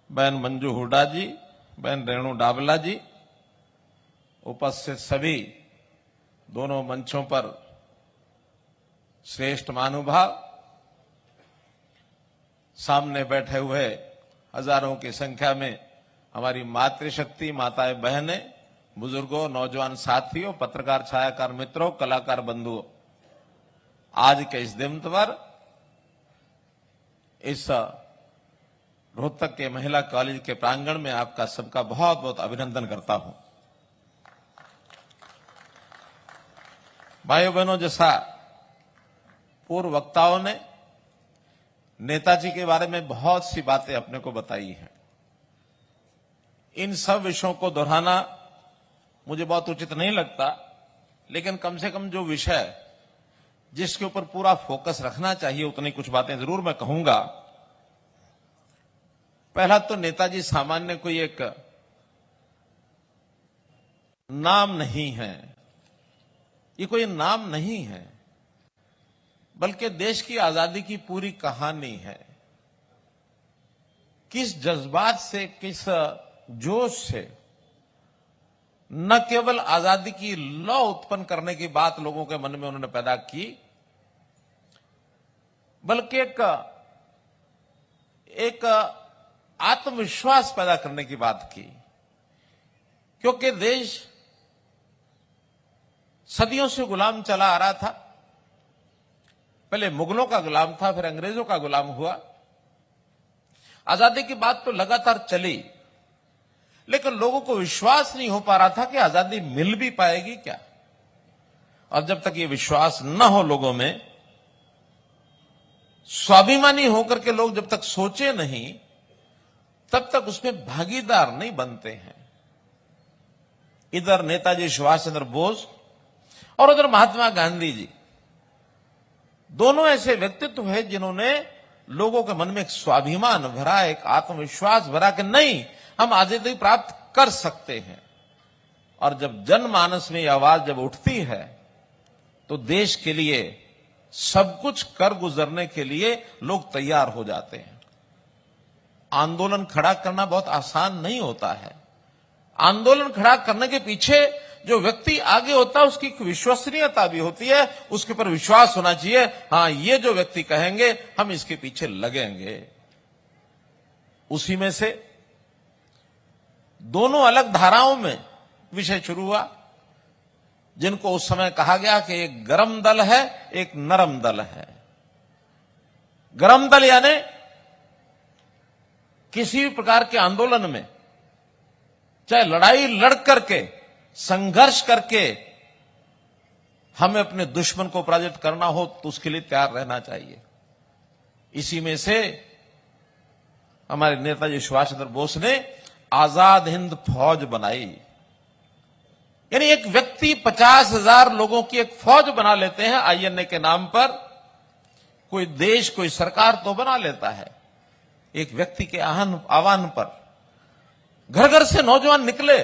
बहन मंजू हुड्डा जी, बहन रेणु डाबला जी, उपस्थित सभी दोनों मंचों पर श्रेष्ठ महानुभाव, सामने बैठे हुए हजारों की संख्या में हमारी मातृशक्ति, माताएं, बहनें, बुजुर्गों, नौजवान साथियों, पत्रकार, छायाकार मित्रों, कलाकार बंधुओं, आज के इस दिन पर इस रोहतक के महिला कॉलेज के प्रांगण में आपका सबका बहुत बहुत अभिनंदन करता हूं। भाइयों बहनों, जैसा पूर्व वक्ताओं ने नेताजी के बारे में बहुत सी बातें अपने को बताई हैं, इन सब विषयों को दोहराना मुझे बहुत उचित नहीं लगता, लेकिन कम से कम जो विषय जिसके ऊपर पूरा फोकस रखना चाहिए उतनी कुछ बातें जरूर मैं कहूंगा। पहला तो नेताजी सामान्य कोई एक नाम नहीं है, ये कोई नाम नहीं है, बल्कि देश की आजादी की पूरी कहानी है। किस जज्बात से, किस जोश से न केवल आजादी की लौ उत्पन्न करने की बात लोगों के मन में उन्होंने पैदा की, बल्कि एक आत्मविश्वास पैदा करने की बात की। क्योंकि देश सदियों से गुलाम चला आ रहा था, पहले मुगलों का गुलाम था, फिर अंग्रेजों का गुलाम हुआ। आजादी की बात तो लगातार चली, लेकिन लोगों को विश्वास नहीं हो पा रहा था कि आजादी मिल भी पाएगी क्या। और जब तक ये विश्वास न हो लोगों में, स्वाभिमानी होकर के लोग जब तक सोचे नहीं, तब तक उसमें भागीदार नहीं बनते हैं। इधर नेताजी सुभाष चंद्र बोस और उधर महात्मा गांधी जी, दोनों ऐसे व्यक्तित्व हैं जिन्होंने लोगों के मन में एक स्वाभिमान भरा, एक आत्मविश्वास भरा कि नहीं, हम आजादी प्राप्त कर सकते हैं। और जब जनमानस में यह आवाज जब उठती है, तो देश के लिए सब कुछ कर गुजरने के लिए लोग तैयार हो जाते हैं। आंदोलन खड़ा करना बहुत आसान नहीं होता है। आंदोलन खड़ा करने के पीछे जो व्यक्ति आगे होता है उसकी विश्वसनीयता भी होती है, उसके ऊपर विश्वास होना चाहिए, हां ये जो व्यक्ति कहेंगे हम इसके पीछे लगेंगे। उसी में से दोनों अलग धाराओं में विषय शुरू हुआ, जिनको उस समय कहा गया कि एक गरम दल है, एक नरम दल है। गरम दल यानी किसी भी प्रकार के आंदोलन में, चाहे लड़ाई लड़ करके, संघर्ष करके हमें अपने दुश्मन को पराजित करना हो तो उसके लिए तैयार रहना चाहिए। इसी में से हमारे नेताजी सुभाष चंद्र बोस ने आजाद हिंद फौज बनाई। यानी एक व्यक्ति 50,000 लोगों की एक फौज बना लेते हैं आईएनए के नाम पर। कोई देश, कोई सरकार तो बना लेता है। एक व्यक्ति के आह्वान पर घर घर से नौजवान निकले,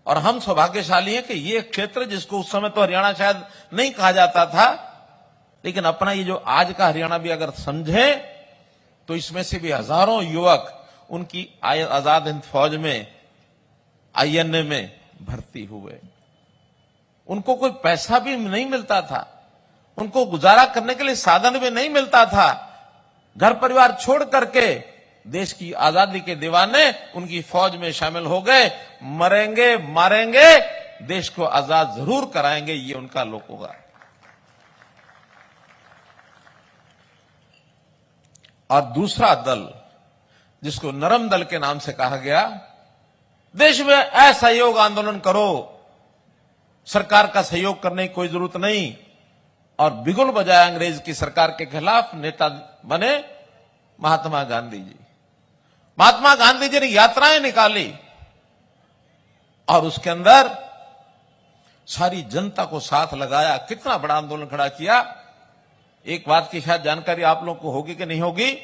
और हम सौभाग्यशाली हैं कि ये क्षेत्र जिसको उस समय तो हरियाणा शायद नहीं कहा जाता था, लेकिन अपना ये जो आज का हरियाणा भी अगर समझे तो इसमें से भी हजारों युवक उनकी आजाद हिंद फौज में, आईएनए में भर्ती हुए। उनको कोई पैसा भी नहीं मिलता था, उनको गुजारा करने के लिए साधन भी नहीं मिलता था। घर परिवार छोड़ करके देश की आजादी के दीवाने उनकी फौज में शामिल हो गए। मरेंगे मारेंगे, देश को आजाद जरूर कराएंगे, ये उनका लोगों का। और दूसरा दल, जिसको नरम दल के नाम से कहा गया, देश में असहयोग आंदोलन करो, सरकार का सहयोग करने की कोई जरूरत नहीं। और बिगुल बजाया अंग्रेज की सरकार के खिलाफ नेता बने महात्मा गांधी जी। महात्मा गांधी जी ने यात्राएं निकाली और उसके अंदर सारी जनता को साथ लगाया। कितना बड़ा आंदोलन खड़ा किया। एक बात की शायद जानकारी आप लोगों को होगी कि नहीं होगी,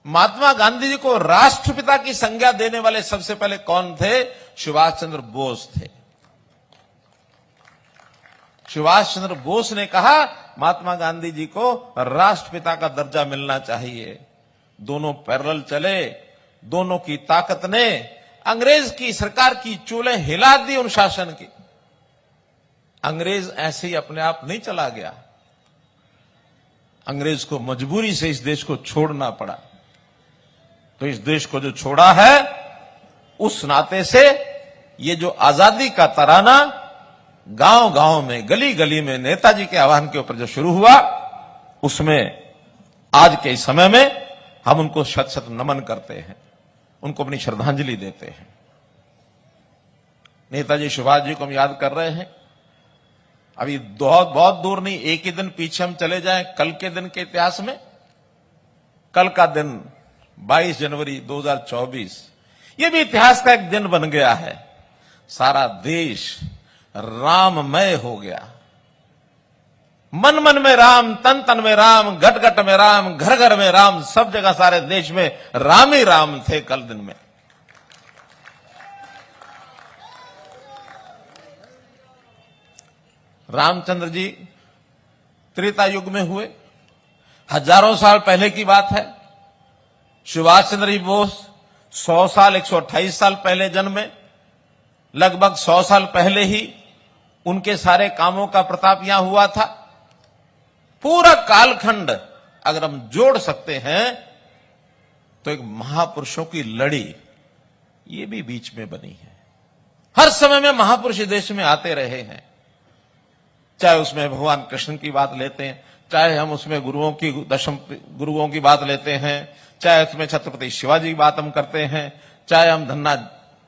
महात्मा गांधी जी को राष्ट्रपिता की संज्ञा देने वाले सबसे पहले कौन थे? सुभाष चंद्र बोस थे। सुभाष चंद्र बोस ने कहा महात्मा गांधी जी को राष्ट्रपिता का दर्जा मिलना चाहिए। दोनों पैरेलल चले, दोनों की ताकत ने अंग्रेज की सरकार की चूल्हे हिला दी उन शासन की। अंग्रेज ऐसे ही अपने आप नहीं चला गया, अंग्रेज को मजबूरी से इस देश को छोड़ना पड़ा। तो इस देश को जो छोड़ा है, उस नाते से ये जो आजादी का तराना गांव गांव में, गली गली में नेताजी के आह्वान के ऊपर जो शुरू हुआ, उसमें आज के इस समय में हम उनको शत शत नमन करते हैं, उनको अपनी श्रद्धांजलि देते हैं। नेताजी सुभाष जी को हम याद कर रहे हैं। अभी बहुत दूर नहीं, एक ही दिन पीछे हम चले जाएं कल के दिन के इतिहास में। कल का दिन 22 जनवरी 2024, ये भी इतिहास का एक दिन बन गया है। सारा देश राममय हो गया। मन मन में राम, तन तन में राम, घट घट में राम, घर घर में राम, सब जगह सारे देश में राम ही राम थे कल दिन में। रामचंद्र जी त्रेता युग में हुए, हजारों साल पहले की बात है। सुभाष चंद्र जी बोस 100 साल 128 साल पहले जन्मे, लगभग 100 साल पहले ही उनके सारे कामों का प्रताप यहां हुआ था। पूरा कालखंड अगर हम जोड़ सकते हैं तो एक महापुरुषों की लड़ी ये भी बीच में बनी है। हर समय में महापुरुष देश में आते रहे हैं, चाहे उसमें भगवान कृष्ण की बात लेते हैं, चाहे हम उसमें गुरुओं की, दशम गुरुओं की बात लेते हैं, चाहे उसमें छत्रपति शिवाजी की बात हम करते हैं, चाहे हम धन्ना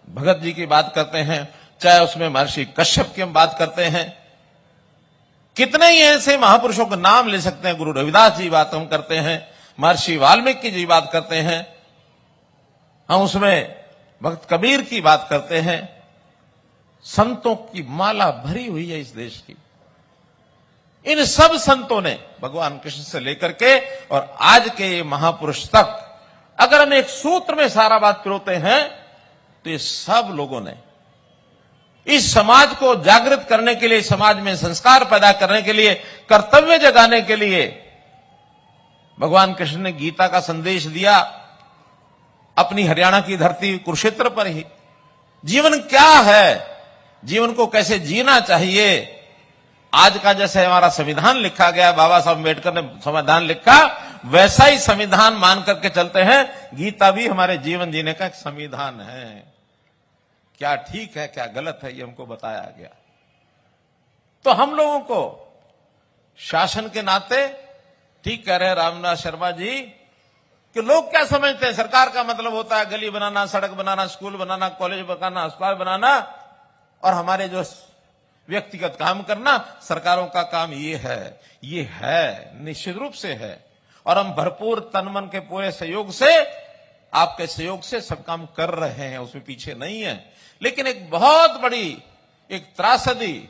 भगत जी की बात करते हैं, चाहे उसमें महर्षि कश्यप की हम बात करते हैं। कितने ही ऐसे महापुरुषों का नाम ले सकते हैं। गुरु रविदास जी बात हम करते हैं, महर्षि वाल्मीकि जी बात करते हैं, हम उसमें भक्त कबीर की बात करते हैं। संतों की माला भरी हुई है इस देश की। इन सब संतों ने भगवान कृष्ण से लेकर के और आज के महापुरुष तक अगर हम एक सूत्र में सारा बात पिरोते हैं तो ये सब लोगों ने इस समाज को जागृत करने के लिए, समाज में संस्कार पैदा करने के लिए, कर्तव्य जगाने के लिए भगवान कृष्ण ने गीता का संदेश दिया अपनी हरियाणा की धरती कुरुक्षेत्र पर ही। जीवन क्या है, जीवन को कैसे जीना चाहिए, आज का जैसे हमारा संविधान लिखा गया, बाबा साहब अम्बेडकर ने संविधान लिखा, वैसा ही संविधान मान करके चलते हैं। गीता भी हमारे जीवन जीने का एक संविधान है। क्या ठीक है, क्या गलत है, ये हमको बताया गया। तो हम लोगों को शासन के नाते, ठीक कह रहे हैं रामनाथ शर्मा जी, कि लोग क्या समझते हैं सरकार का मतलब होता है गली बनाना, सड़क बनाना, स्कूल बनाना, कॉलेज बनाना, अस्पताल बनाना, और हमारे जो व्यक्तिगत काम करना, सरकारों का काम ये है, निश्चित रूप से है। और हम भरपूर तन मन के पूरे सहयोग से, आपके सहयोग से सब काम कर रहे हैं, उसमें पीछे नहीं है। लेकिन एक बहुत बड़ी एक त्रासदी,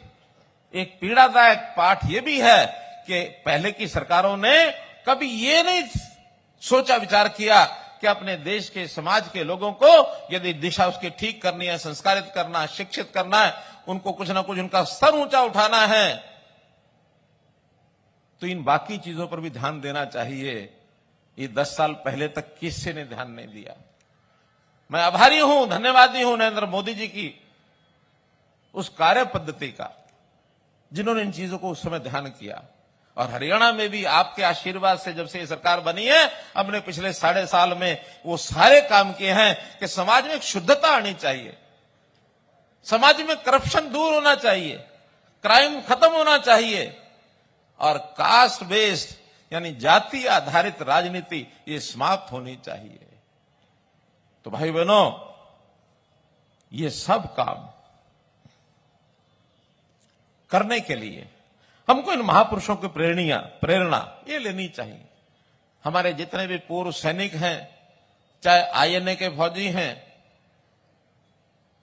एक पीड़ादायक पाठ यह भी है कि पहले की सरकारों ने कभी ये नहीं सोचा विचार किया कि अपने देश के, समाज के लोगों को यदि दिशा उसकी ठीक करनी है, संस्कारित करना, शिक्षित करना है, उनको कुछ ना कुछ उनका स्तर ऊंचा उठाना है, तो इन बाकी चीजों पर भी ध्यान देना चाहिए। ये 10 साल पहले तक किसी ने ध्यान नहीं दिया। मैं आभारी हूं, धन्यवादी हूं नरेंद्र मोदी जी की उस कार्य पद्धति का, जिन्होंने इन चीजों को उस समय ध्यान किया। और हरियाणा में भी आपके आशीर्वाद से जब से ये सरकार बनी है, हमने पिछले 3.5 साल में वो सारे काम किए हैं कि समाज में एक शुद्धता आनी चाहिए, समाज में करप्शन दूर होना चाहिए, क्राइम खत्म होना चाहिए, और कास्ट बेस्ड यानी जाति आधारित राजनीति ये समाप्त होनी चाहिए। तो भाई बहनों, ये सब काम करने के लिए हमको इन महापुरुषों की प्रेरणा ये लेनी चाहिए। हमारे जितने भी पूर्व सैनिक हैं, चाहे आईएनए के फौजी हैं,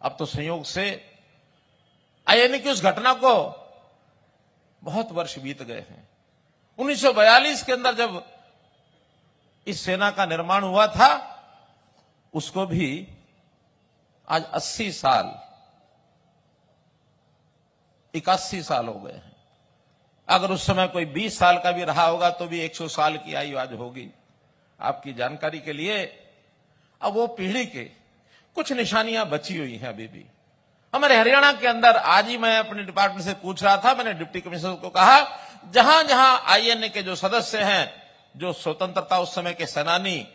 अब तो संयोग से आईएनए की उस घटना को बहुत वर्ष बीत गए हैं। 1942 के अंदर जब इस सेना का निर्माण हुआ था, उसको भी आज 80 साल 81 साल हो गए हैं। अगर उस समय कोई 20 साल का भी रहा होगा तो भी 100 साल की आयु आज होगी। आपकी जानकारी के लिए, अब वो पीढ़ी के कुछ निशानियां बची हुई हैं अभी भी हमारे हरियाणा के अंदर। आज ही मैं अपने डिपार्टमेंट से पूछ रहा था, मैंने डिप्टी कमिश्नर को कहा, जहां जहां आईएनए के जो सदस्य हैं, जो स्वतंत्रता उस समय के सेनानी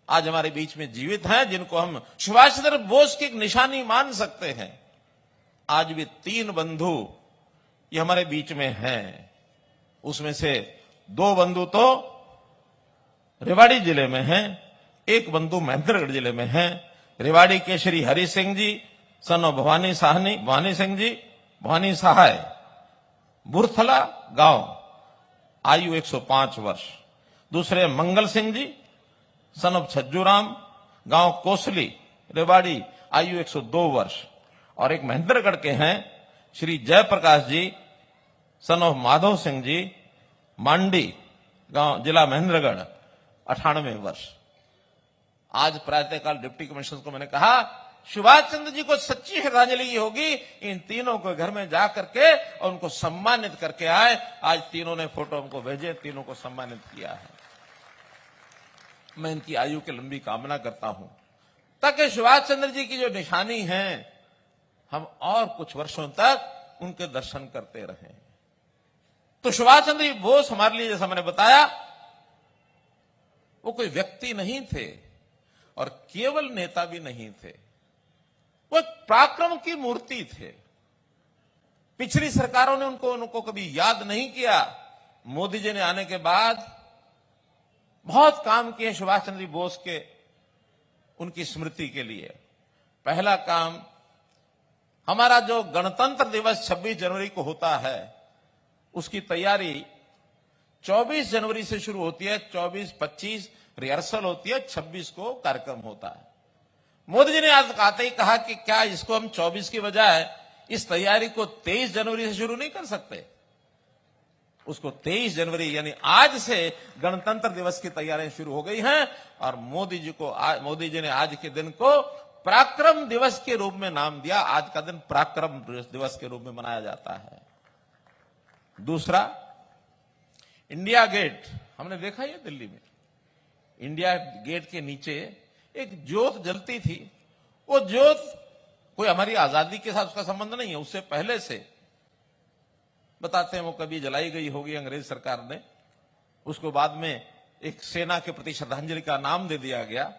आज हमारे बीच में जीवित हैं, जिनको हम सुभाष चंद्र बोस की एक निशानी मान सकते हैं, आज भी 3 बंधु ये हमारे बीच में हैं। उसमें से 2 बंधु तो रेवाड़ी जिले में हैं, 1 बंधु महेंद्रगढ़ जिले में हैं। रेवाड़ी के श्री हरि सिंह जी सन ऑफ भवानी सिंह जी, भवानी सहाय, बुरथला गांव, आयु 105 वर्ष। दूसरे मंगल सिंह जी सन ऑफ छज्जूराम, गांव कोसली, रेवाड़ी, आयु 102 वर्ष। और एक महेंद्रगढ़ के हैं श्री जयप्रकाश जी सन ऑफ माधव सिंह जी, मांडी गांव, जिला महेंद्रगढ़, 98 वर्ष। आज प्रातःकाल डिप्टी कमिश्नर को मैंने कहा, सुभाष चंद्र जी को सच्ची श्रद्धांजलि होगी इन तीनों को घर में जा करके और उनको सम्मानित करके आए। आज तीनों ने फोटो हमको भेजे, तीनों को सम्मानित किया है। मैं इनकी आयु की लंबी कामना करता हूं, ताकि सुभाष चंद्र जी की जो निशानी है, हम और कुछ वर्षों तक उनके दर्शन करते रहें। तो सुभाष चंद्र बोस हमारे लिए, जैसा मैंने बताया, वो कोई व्यक्ति नहीं थे और केवल नेता भी नहीं थे, वो एक पराक्रम की मूर्ति थे। पिछली सरकारों ने उनको कभी याद नहीं किया। मोदी जी ने आने के बाद बहुत काम किए सुभाष चंद्र बोस के, उनकी स्मृति के लिए। पहला काम, हमारा जो गणतंत्र दिवस 26 जनवरी को होता है, उसकी तैयारी 24 जनवरी से शुरू होती है। 24-25 रिहर्सल होती है, 26 को कार्यक्रम होता है। मोदी जी ने आज आते ही कहा कि क्या इसको हम 24 की बजाय इस तैयारी को 23 जनवरी से शुरू नहीं कर सकते। उसको 23 जनवरी यानी आज से गणतंत्र दिवस की तैयारियां शुरू हो गई हैं। और मोदी जी ने आज के दिन को पराक्रम दिवस के रूप में नाम दिया। आज का दिन पराक्रम दिवस के रूप में मनाया जाता है। दूसरा, इंडिया गेट, हमने देखा है दिल्ली में, इंडिया गेट के नीचे एक ज्योत जलती थी। वो ज्योत कोई हमारी आजादी के साथ उसका संबंध नहीं है, उससे पहले से बताते हैं वो कभी जलाई गई होगी अंग्रेज सरकार ने, उसको बाद में एक सेना के प्रति श्रद्धांजलि का नाम दे दिया गया।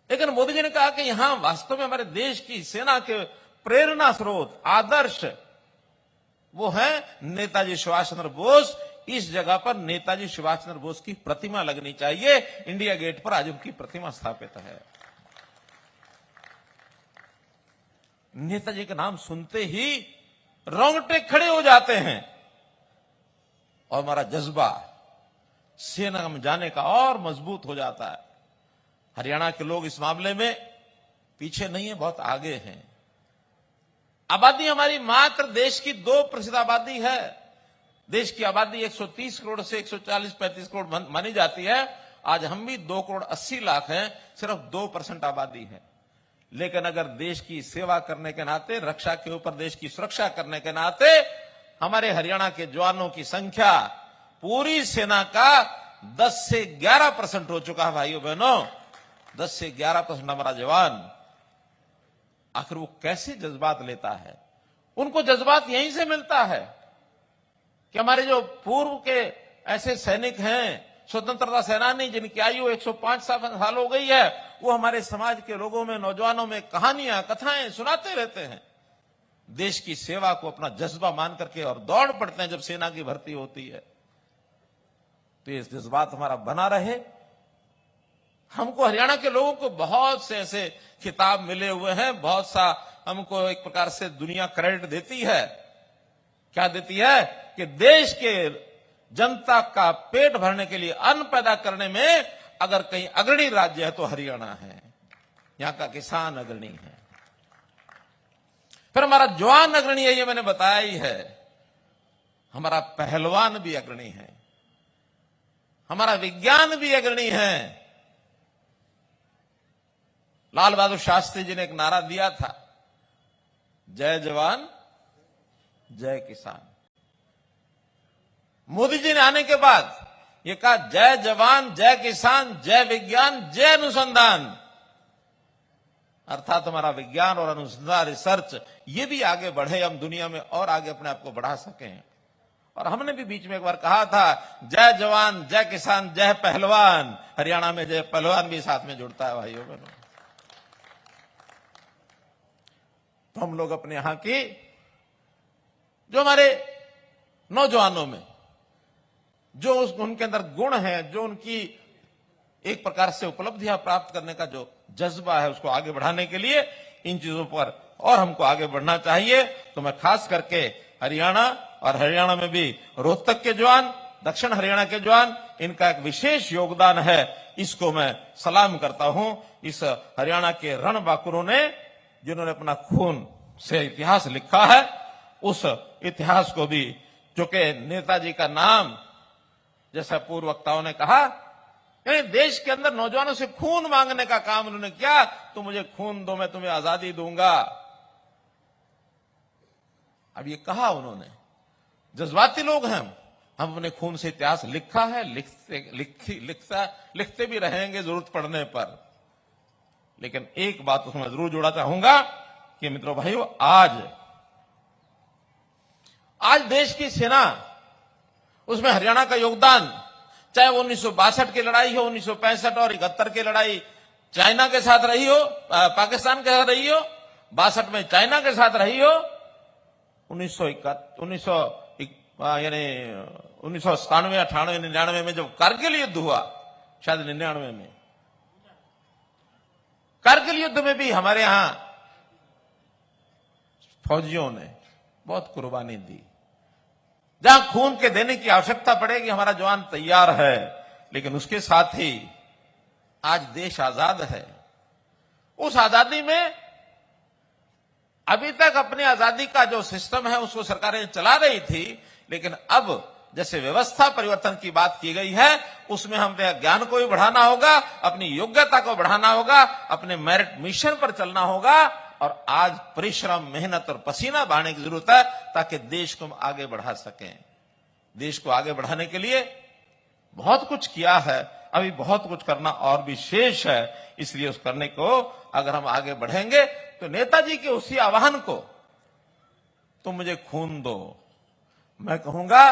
लेकिन मोदी जी ने कहा कि यहां वास्तव में हमारे देश की सेना के प्रेरणा स्रोत, आदर्श, वो है नेताजी सुभाष चंद्र बोस। इस जगह पर नेताजी सुभाष चंद्र बोस की प्रतिमा लगनी चाहिए। इंडिया गेट पर आज उनकी प्रतिमा स्थापित है। नेताजी का नाम सुनते ही रोंगटे खड़े हो जाते हैं और हमारा जज्बा सेना में जाने का और मजबूत हो जाता है। हरियाणा के लोग इस मामले में पीछे नहीं है, बहुत आगे हैं। आबादी हमारी मात्र देश की 2% आबादी है। देश की आबादी 130 करोड़ से 140-135 करोड़ मानी जाती है। आज हम भी 2 करोड़ 80 लाख हैं, सिर्फ 2% आबादी है। लेकिन अगर देश की सेवा करने के नाते, रक्षा के ऊपर देश की सुरक्षा करने के नाते, हमारे हरियाणा के जवानों की संख्या पूरी सेना का 10 से 11% हो चुका है। भाइयों बहनों, 10 से 11% हमारा जवान, आखिर वो कैसे जज्बात लेता है? उनको जज्बात यहीं से मिलता है कि हमारे जो पूर्व के ऐसे सैनिक हैं, स्वतंत्रता सेनानी, जिनकी आयु 105 साल हो गई है, वो हमारे समाज के लोगों में, नौजवानों में कहानियां, कथाएं सुनाते रहते हैं। देश की सेवा को अपना जज्बा मान करके और दौड़ पड़ते हैं जब सेना की भर्ती होती है। तो ये जज्बात हमारा बना रहे। हमको, हरियाणा के लोगों को बहुत से ऐसे खिताब मिले हुए हैं, बहुत सा हमको एक प्रकार से दुनिया क्रेडिट देती है। क्या देती है? कि देश के जनता का पेट भरने के लिए, अन्न पैदा करने में अगर कहीं अग्रणी राज्य है तो हरियाणा है। यहां का किसान अग्रणी है, फिर हमारा जवान अग्रणी है, ये मैंने बताया ही है। हमारा पहलवान भी अग्रणी है, हमारा विज्ञान भी अग्रणी है। लाल बहादुर शास्त्री जी ने एक नारा दिया था, जय जवान जय किसान। मोदी जी ने आने के बाद ये कहा जय जवान, जय किसान, जय विज्ञान, जय अनुसंधान। अर्थात हमारा विज्ञान और अनुसंधान, रिसर्च, ये भी आगे बढ़े, हम दुनिया में और आगे अपने आप को बढ़ा सकें। और हमने भी बीच में एक बार कहा था जय जवान, जय किसान, जय पहलवान। हरियाणा में जय पहलवान भी साथ में जुड़ता है भाइयों बहनों। तो हम लोग अपने यहां की जो हमारे नौजवानों में जो उनके अंदर गुण है, जो उनकी एक प्रकार से उपलब्धियां प्राप्त करने का जो जज्बा है, उसको आगे बढ़ाने के लिए इन चीजों पर और हमको आगे बढ़ना चाहिए। तो मैं खास करके हरियाणा और हरियाणा में भी रोहतक के जवान, दक्षिण हरियाणा के जवान, इनका एक विशेष योगदान है, इसको मैं सलाम करता हूं। इस हरियाणा के रणबांकुरों ने, जिन्होंने अपना खून से इतिहास लिखा है, उस इतिहास को भी, जो कि नेताजी का नाम, जैसा पूर्व वक्ताओं ने कहा, देश के अंदर नौजवानों से खून मांगने का काम उन्होंने किया। तो मुझे खून दो, मैं तुम्हें आजादी दूंगा। अब ये कहा उन्होंने, जज्बाती लोग हैं हम अपने खून से इतिहास लिखा है, लिखते भी रहेंगे जरूरत पड़ने पर। लेकिन एक बात उसमें जरूर जोड़ना चाहूंगा कि मित्रों भाइयों, आज देश की सेना, उसमें हरियाणा का योगदान, चाहे वो 1962 की लड़ाई हो, 1965 और 71 की लड़ाई चाइना के साथ रही हो, पाकिस्तान के साथ रही हो, 62 में चाइना के साथ रही हो, 1997, 98, 99 में जब कारगिल युद्ध हुआ, शायद 99 में, कारगिल युद्ध में भी हमारे यहां फौजियों ने बहुत कुर्बानी दी। जहां खून के देने की आवश्यकता पड़ेगी, हमारा जवान तैयार है। लेकिन उसके साथ ही आज देश आजाद है। उस आजादी में अभी तक अपनी आजादी का जो सिस्टम है, उसको सरकारें चला रही थी। लेकिन अब जैसे व्यवस्था परिवर्तन की बात की गई है, उसमें हमें ज्ञान को भी बढ़ाना होगा, अपनी योग्यता को बढ़ाना होगा, अपने मेरिट मिशन पर चलना होगा। और आज परिश्रम, मेहनत और पसीना बहाने की जरूरत है, ताकि देश को हम आगे बढ़ा सकें। देश को आगे बढ़ाने के लिए बहुत कुछ किया है, अभी बहुत कुछ करना और भी शेष है। इसलिए उस करने को अगर हम आगे बढ़ेंगे, तो नेताजी के उसी आह्वान को, तुम मुझे खून दो, मैं कहूंगा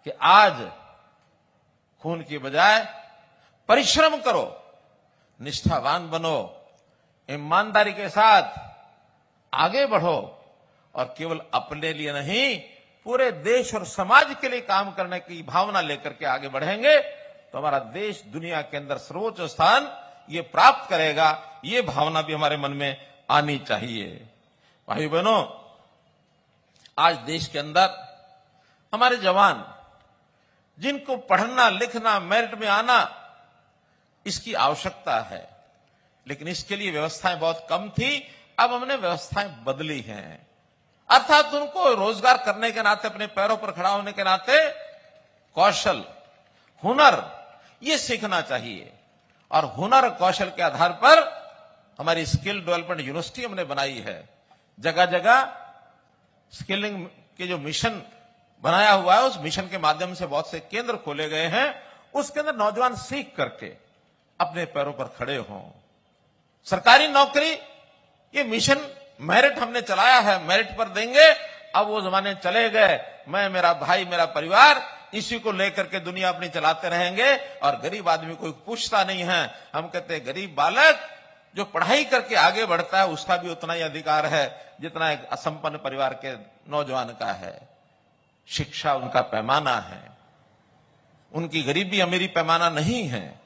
कि आज खून की बजाय परिश्रम करो, निष्ठावान बनो, ईमानदारी के साथ आगे बढ़ो, और केवल अपने लिए नहीं, पूरे देश और समाज के लिए काम करने की भावना लेकर के आगे बढ़ेंगे, तो हमारा देश दुनिया के अंदर सर्वोच्च स्थान ये प्राप्त करेगा। ये भावना भी हमारे मन में आनी चाहिए। भाई बहनों, आज देश के अंदर हमारे जवान, जिनको पढ़ना, लिखना, मेरिट में आना, इसकी आवश्यकता है, लेकिन इसके लिए व्यवस्थाएं बहुत कम थी। अब हमने व्यवस्थाएं बदली हैं। अर्थात उनको रोजगार करने के नाते, अपने पैरों पर खड़ा होने के नाते कौशल, हुनर, ये सीखना चाहिए। और हुनर कौशल के आधार पर हमारी स्किल डेवलपमेंट यूनिवर्सिटी हमने बनाई है। जगह जगह स्किलिंग के जो मिशन बनाया हुआ है, उस मिशन के माध्यम से बहुत से केंद्र खोले गए हैं। उसके अंदर नौजवान सीख करके अपने पैरों पर खड़े हों। सरकारी नौकरी, ये मिशन मेरिट हमने चलाया है, मेरिट पर देंगे। अब वो जमाने चले गए, मैं, मेरा भाई, मेरा परिवार, इसी को लेकर के दुनिया अपनी चलाते रहेंगे, और गरीब आदमी कोई पूछता नहीं है। हम कहते हैं गरीब बालक जो पढ़ाई करके आगे बढ़ता है, उसका भी उतना ही अधिकार है जितना एक असंपन्न परिवार के नौजवान का है। शिक्षा उनका पैमाना है, उनकी गरीबी अमीरी पैमाना नहीं है।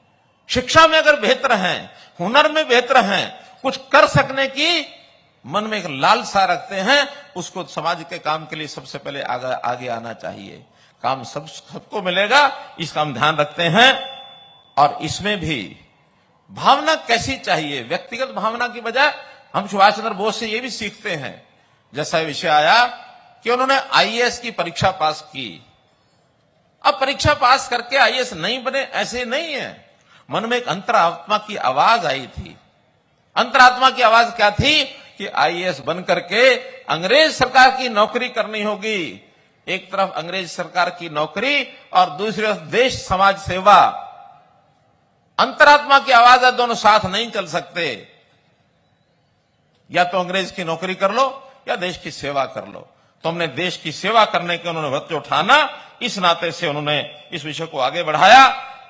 शिक्षा में अगर बेहतर हैं, हुनर में बेहतर हैं, कुछ कर सकने की मन में एक लालसा रखते हैं, उसको समाज के काम के लिए सबसे पहले आगे आना चाहिए। काम सबको मिलेगा, इसका हम ध्यान रखते हैं। और इसमें भी भावना कैसी चाहिए, व्यक्तिगत भावना की बजाय हम सुभाष चंद्र बोस से ये भी सीखते हैं। जैसा विषय आया कि उन्होंने आईएएस की परीक्षा पास की। अब परीक्षा पास करके आईएएस नहीं बने, ऐसे नहीं है। मन में एक अंतरात्मा की आवाज आई थी। अंतरात्मा की आवाज क्या थी कि आईएएस बन करके अंग्रेज सरकार की नौकरी करनी होगी, एक तरफ अंग्रेज सरकार की नौकरी और दूसरी तरफ देश समाज सेवा, अंतरात्मा की आवाज है, दोनों साथ नहीं चल सकते। या तो अंग्रेज की नौकरी कर लो या देश की सेवा कर लो। तो हमने देश की सेवा करने के उन्होंने व्रत उठाना, इस नाते से उन्होंने इस विषय को आगे बढ़ाया।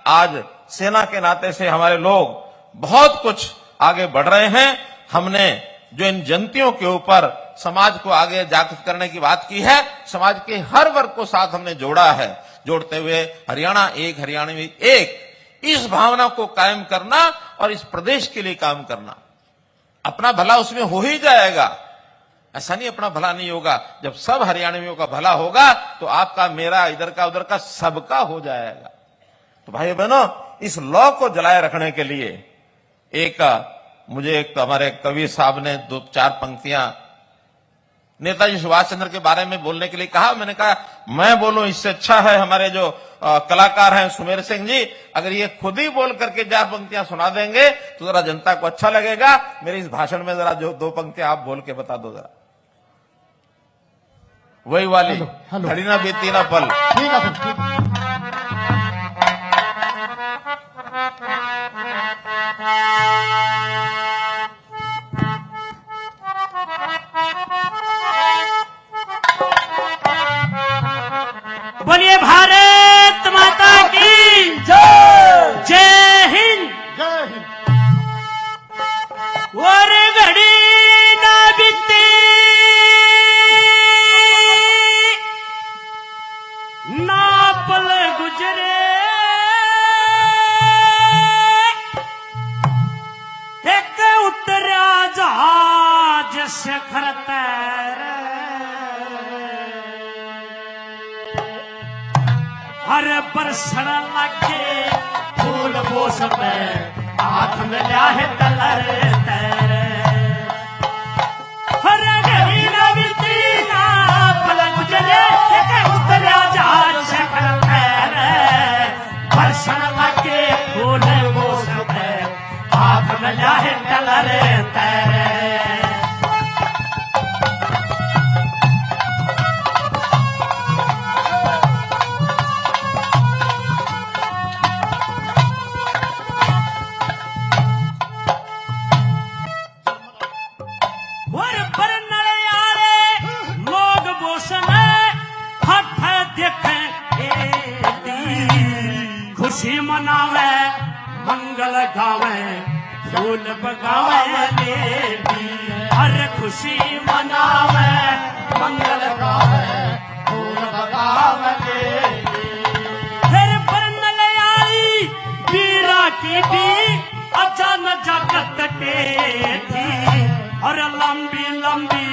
आज सेना के नाते से हमारे लोग बहुत कुछ आगे बढ़ रहे हैं। हमने जो इन जयंतियों के ऊपर समाज को आगे जागृत करने की बात की है, समाज के हर वर्ग को साथ हमने जोड़ा है। जोड़ते हुए हरियाणा एक, हरियाणवी एक, इस भावना को कायम करना और इस प्रदेश के लिए काम करना। अपना भला उसमें हो ही जाएगा, ऐसा नहीं अपना भला नहीं होगा। जब सब हरियाणवियों का भला होगा तो आपका, मेरा, इधर का, उधर का, सबका हो जाएगा। तो भाई बहनों, इस लॉ को जलाए रखने के लिए मुझे हमारे कवि साहब ने 2-4 पंक्तियां नेताजी सुभाष चंद्र के बारे में बोलने के लिए कहा। मैंने कहा मैं बोलूं, इससे अच्छा है हमारे जो कलाकार हैं सुमेर सिंह जी, अगर ये खुद ही बोल करके 4 पंक्तियां सुना देंगे तो जरा जनता को अच्छा लगेगा। मेरे इस भाषण में जरा जो 2 पंक्तियां आप बोल के बता दो जरा, वही वाली, घड़ी ना बीती ना पल। ठीक है सर, ठीक। बोलिए भारत माता की जय, जय हिंद। जय हिंद। और घड़ी ना बीती ना पल गुजरे, एक उतरा जहाज शिखर तैरे, हर बरसण लगे फूल बोस पे, हाथ में लिया है तलर तैरे। हर घड़ी ना बीती ना पल गुजरे, एक उतरा जहाज शिखर तैरे, बरसण लगे फूल बोस पे, हाथ में लिया है तलर तैरे। खुशी मनावे मंगल गावे फूल बगावे लेडी, हर खुशी मनावे मंगल गावे फूल बगावे लेडी। फिर बरनल आई वीरा की डी, अचानक जगत टेढ़ी, और लंबी लंबी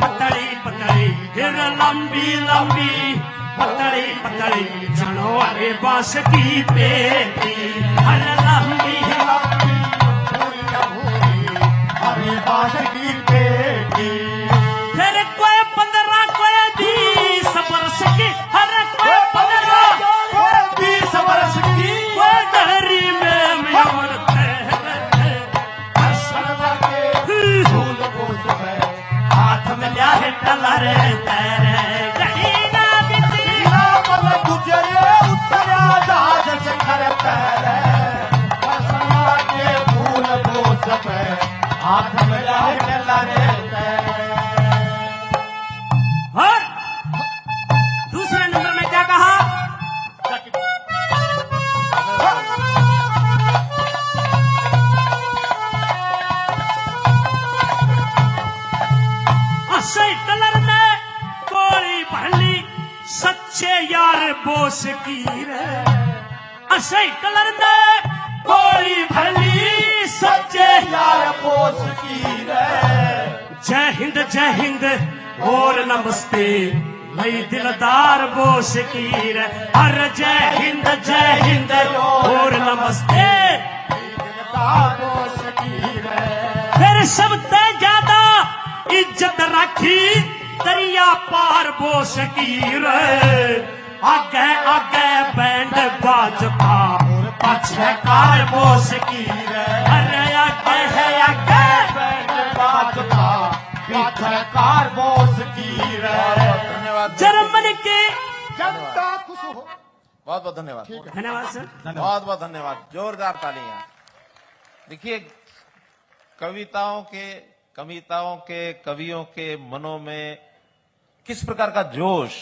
पतली पतली, फिर लंबी लंबी पतली पतली, जनो अरे बांस की पेटी, हर लंबी लंबी अरे बांस की पेटी। फिर कोई 15 कोई 20 वर्ष की, हर कोई 15 कोई 20 वर्ष की, कोई डहरी में अमरते, बरसण लगे फूल बोस पे, हाथ में लिया है तलर तैरे। गुजरे उतरा जहाज शिखर तैरे, बरसण लगे फूल बोस पे, हाथ में लाए लरे तैरे। और दूसरे नंबर में क्या कहा? असई कलर में कोई भरली सच्चे यार बोस की रे, असई कलर में कोई भरली सच्चे यार बोस की रे। जय हिंद और नमस्ते नई दिलदार बोस की रे, हर जय हिंद और नमस्ते दिलदार बोस की रे। फिर सबसे ज्यादा इज्जत रखी दरिया पार बोस की रे, आगे आगे बैंड बाजता पछे कार बोस की रे, अरे आगे है आगे बैंड बाजता पीछे कार बोस की रे। जर्मन के बहुत बहुत धन्यवाद, धन्यवाद सर। बहुत बहुत धन्यवाद, जोरदार तालियां। देखिए, कविताओं के कवियों के मनों में किस प्रकार का जोश,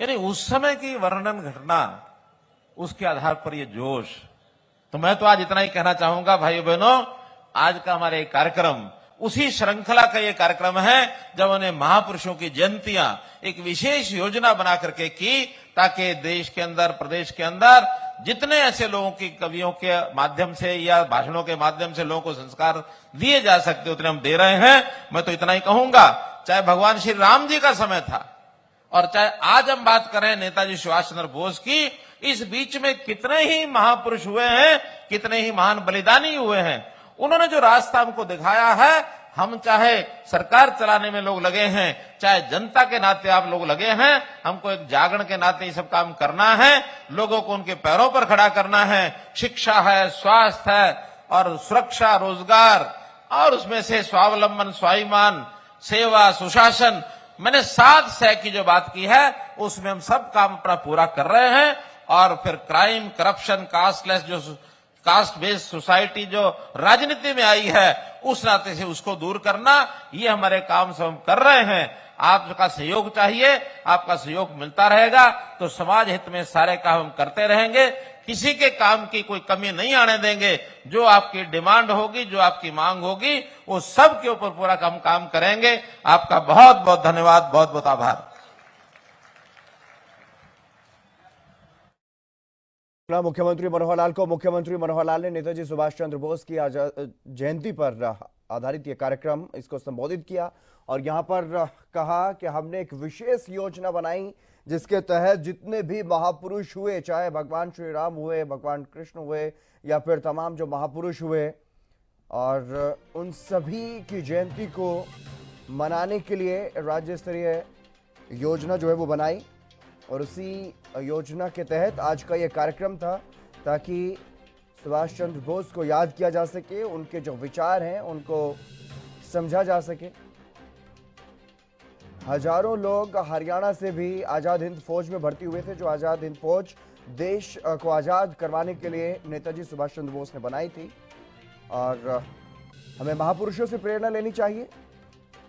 यानी उस समय की वर्णन घटना, उसके आधार पर ये जोश। तो मैं तो आज इतना ही कहना चाहूंगा भाइयों बहनों, आज का हमारा ये कार्यक्रम उसी श्रृंखला का ये कार्यक्रम है जब उन्हें महापुरुषों की जयंतियां एक विशेष योजना बना करके की, ताकि देश के अंदर, प्रदेश के अंदर जितने ऐसे लोगों की कवियों के माध्यम से या भाषणों के माध्यम से लोगों को संस्कार दिए जा सकते उतने हम दे रहे हैं। मैं तो इतना ही कहूंगा, चाहे भगवान श्री राम जी का समय था और चाहे आज हम बात करें नेताजी सुभाष चंद्र बोस की, इस बीच में कितने ही महापुरुष हुए हैं, कितने ही महान बलिदानी हुए हैं। उन्होंने जो रास्ता हमको दिखाया है, हम चाहे सरकार चलाने में लोग लगे हैं, चाहे जनता के नाते आप लोग लगे हैं, हमको एक जागरण के नाते ये सब काम करना है, लोगों को उनके पैरों पर खड़ा करना है। शिक्षा है, स्वास्थ्य है और सुरक्षा, रोजगार, और उसमें से स्वावलंबन, स्वाभिमान, सेवा, सुशासन, मैंने 7 सह की जो बात की है उसमें हम सब काम अपना पूरा कर रहे हैं। और फिर क्राइम, करप्शन, कास्टलेस, जो कास्ट बेस्ड सोसाइटी जो राजनीति में आई है, उस नाते से उसको दूर करना, ये हमारे काम सब हम कर रहे हैं। आपका सहयोग चाहिए, आपका सहयोग मिलता रहेगा तो समाज हित में सारे काम हम करते रहेंगे, किसी के काम की कोई कमी नहीं आने देंगे। जो आपकी डिमांड होगी, जो आपकी मांग होगी, वो सब के ऊपर पूरा हम काम करेंगे। आपका बहुत बहुत धन्यवाद, बहुत बहुत आभार। मुख्यमंत्री मनोहर लाल को मुख्यमंत्री मनोहर लाल ने नेताजी सुभाष चंद्र बोस की जयंती पर आधारित ये कार्यक्रम इसको संबोधित किया और यहां पर कहा कि हमने एक विशेष योजना बनाई जिसके तहत जितने भी महापुरुष हुए, चाहे भगवान श्री राम हुए, भगवान कृष्ण हुए या फिर तमाम जो महापुरुष हुए, और उन सभी की जयंती को मनाने के लिए राज्य स्तरीय योजना जो है वो बनाई। और उसी योजना के तहत आज का ये कार्यक्रम था ताकि सुभाष चंद्र बोस को याद किया जा सके, उनके जो विचार हैं उनको समझा जा सके। हजारों लोग हरियाणा से भी आज़ाद हिंद फौज में भर्ती हुए थे, जो आज़ाद हिंद फौज देश को आज़ाद करवाने के लिए नेताजी सुभाष चंद्र बोस ने बनाई थी। और हमें महापुरुषों से प्रेरणा लेनी चाहिए।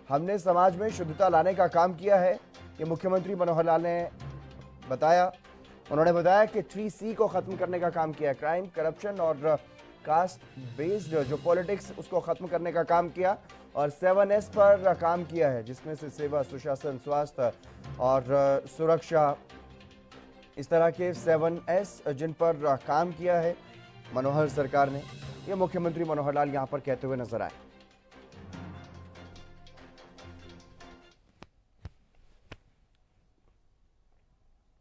हमने समाज में शुद्धता लाने का काम किया है, ये मुख्यमंत्री मनोहर लाल ने बताया। उन्होंने बताया कि 3C को खत्म करने का काम किया है, क्राइम, करप्शन और कास्ट बेस्ड जो पॉलिटिक्स, उसको खत्म करने का काम किया, और 7S पर काम किया है, जिसमें से सेवा, सुशासन, स्वास्थ्य और सुरक्षा, इस तरह के 7S जिन पर काम किया है मनोहर सरकार ने, ये मुख्यमंत्री मनोहर लाल यहां पर कहते हुए नजर आए।